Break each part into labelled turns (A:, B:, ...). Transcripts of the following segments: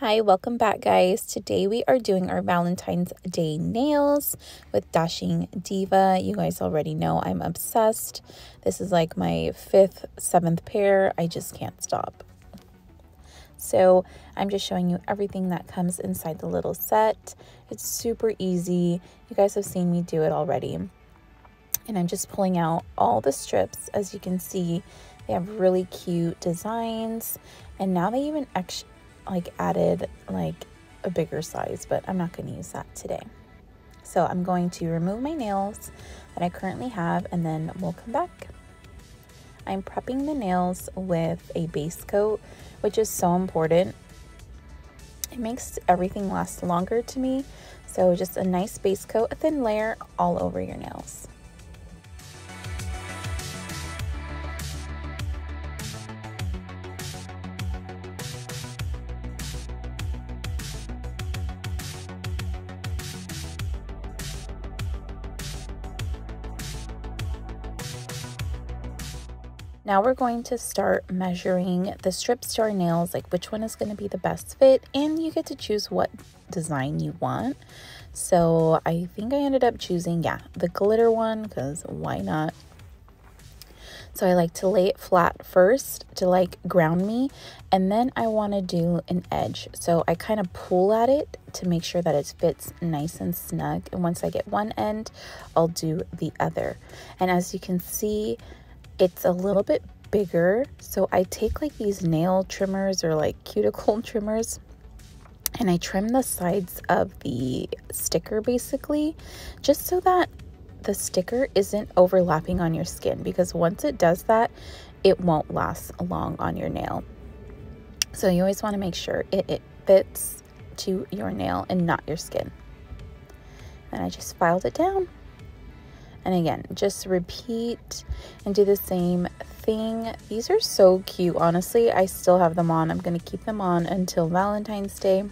A: Hi, welcome back guys. Today we are doing our Valentine's Day nails with Dashing Diva. You guys already know I'm obsessed. This is like my 5th, 7th pair. I just can't stop. So I'm just showing you everything that comes inside the little set. It's super easy. You guys have seen me do it already. And I'm just pulling out all the strips. As you can see, they have really cute designs. And now they even added like a bigger size, but I'm not going to use that today. So I'm going to remove my nails that I currently have, and then we'll come back. I'm prepping the nails with a base coat, which is so important. It makes everything last longer to me. So just a nice base coat, a thin layer all over your nails. Now we're going to start measuring the strips to our nails, like which one is going to be the best fit, and you get to choose what design you want. So I think I ended up choosing, the glitter one, because why not? So I like to lay it flat first to like ground me, and then I want to do an edge. So I kind of pull at it to make sure that it fits nice and snug. And once I get one end, I'll do the other. And as you can see, it's a little bit bigger, so I take like these nail trimmers or like cuticle trimmers, and I trim the sides of the sticker basically, just so that the sticker isn't overlapping on your skin, because once it does that, it won't last long on your nail. So you always want to make sure it fits to your nail and not your skin. And I just filed it down. And again, just repeat and do the same thing. These are so cute, honestly. I still have them on. I'm going to keep them on until Valentine's Day.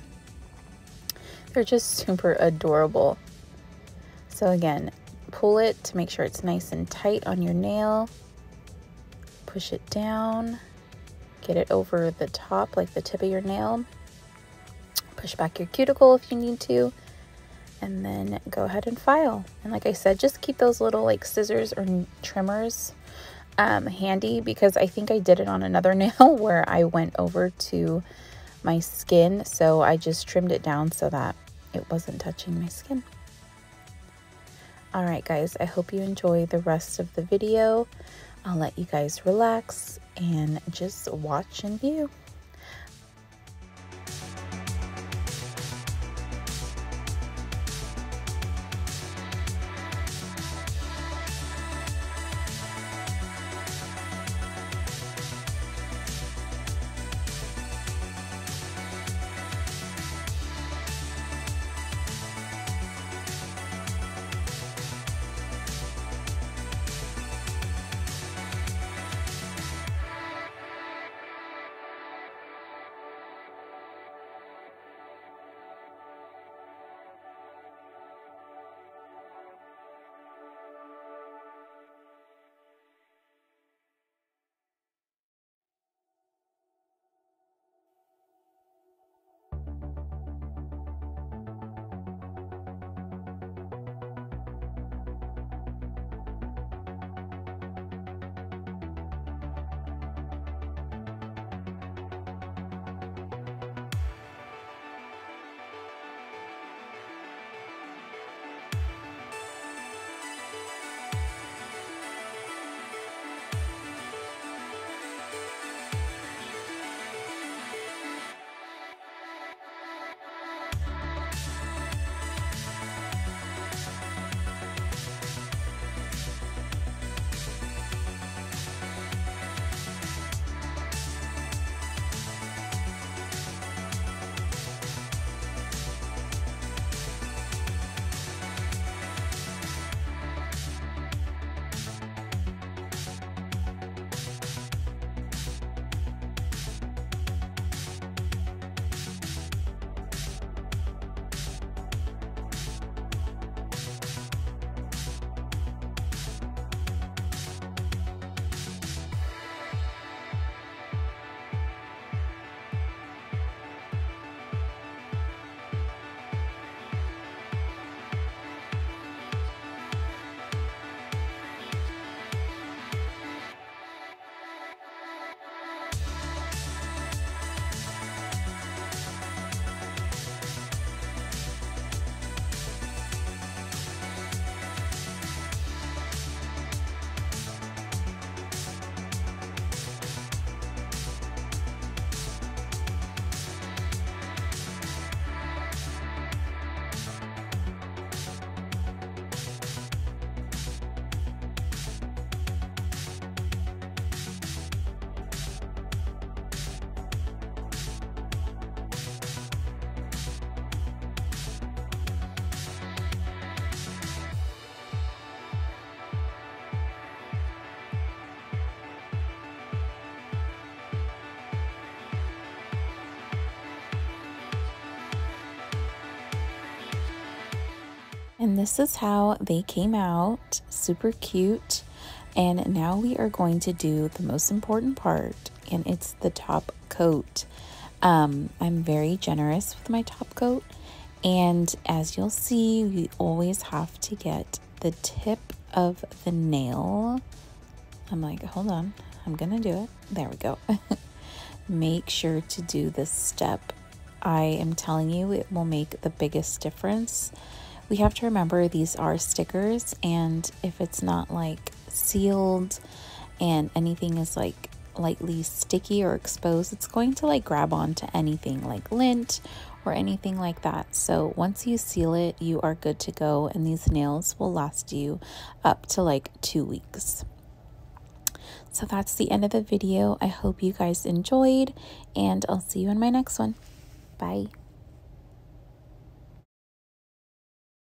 A: They're just super adorable. So again, pull it to make sure it's nice and tight on your nail. Push it down. Get it over the top, like the tip of your nail. Push back your cuticle if you need to. And then go ahead and file. And like I said, just keep those little like scissors or trimmers handy, because I think I did it on another nail where I went over to my skin. So I just trimmed it down so that it wasn't touching my skin. All right, guys, I hope you enjoy the rest of the video. I'll let you guys relax and just watch and view. And this is how they came out, super cute. And now we are going to do the most important part, and it's the top coat. I'm very generous with my top coat, and as you'll see, we always have to get the tip of the nail. I'm like, hold on, I'm gonna do it. There we go. Make sure to do this step. I am telling you, it will make the biggest difference. We have to remember these are stickers, and if it's not like sealed and anything is like lightly sticky or exposed, it's going to like grab onto anything like lint or anything like that. So once you seal it, you are good to go, and these nails will last you up to like 2 weeks. So that's the end of the video. I hope you guys enjoyed, and I'll see you in my next one. Bye.